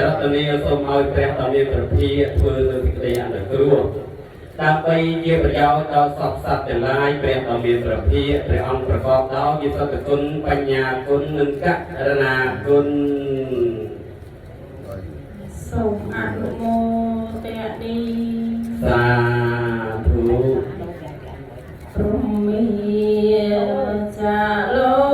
รัตนีសូមឲ្យព្រះដ៏មានព្រះភិក្ខធ្វើនៅសេចក្តីអនុគ្រោះដើម្បីជាប្រយោជន៍ដល់សពសត្វទាំងឡាយព្រះដ៏មានព្រះភិក្ខព្រះអង្គប្រកបដោយវិសុទ្ធគុណបញ្ញាគុណនិងករុណាគុណសូមអនុមោទនាសាធុព្រមេចាលោ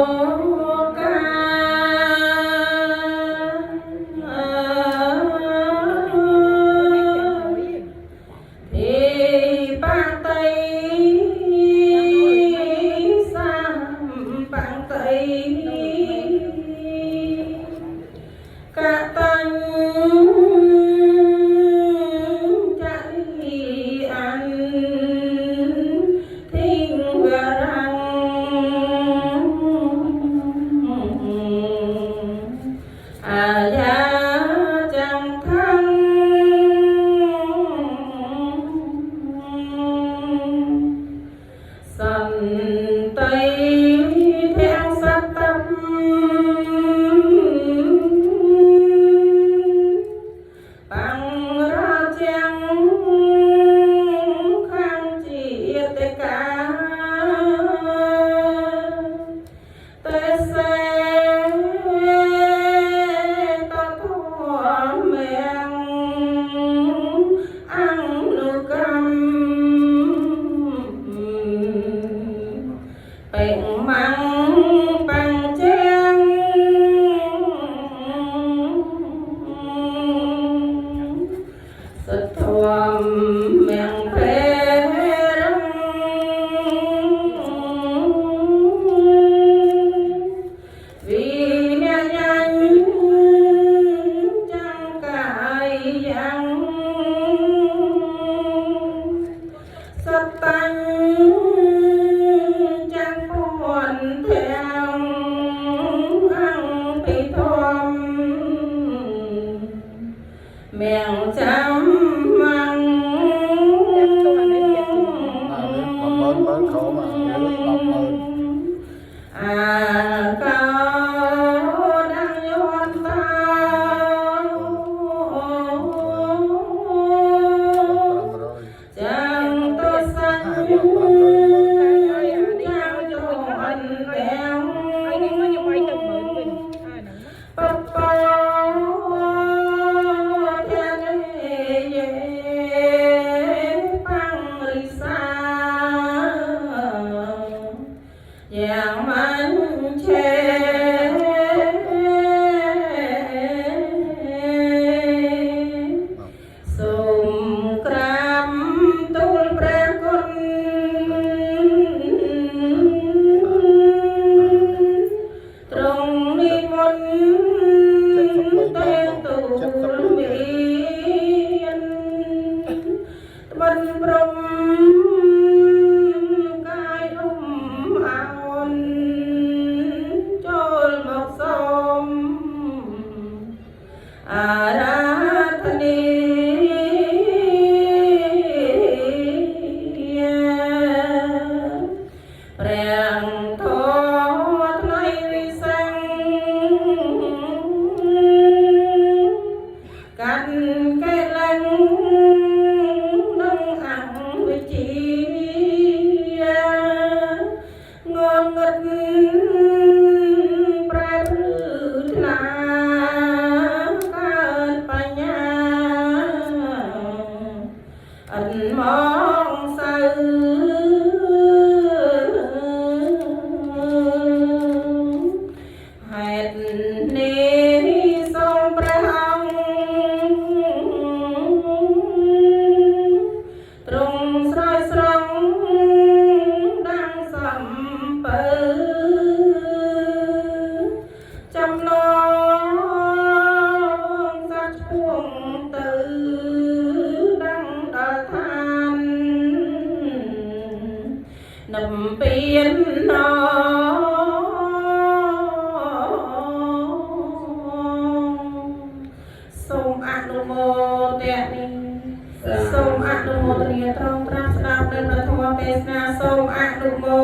សូមអនុមោទនាត្រង់ត្រាស់ស្ដាប់នៅព្រះធម៌ទេសនាសូមអនុមោ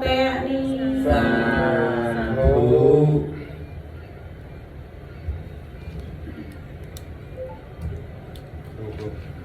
ទនាសាធុ Thank you.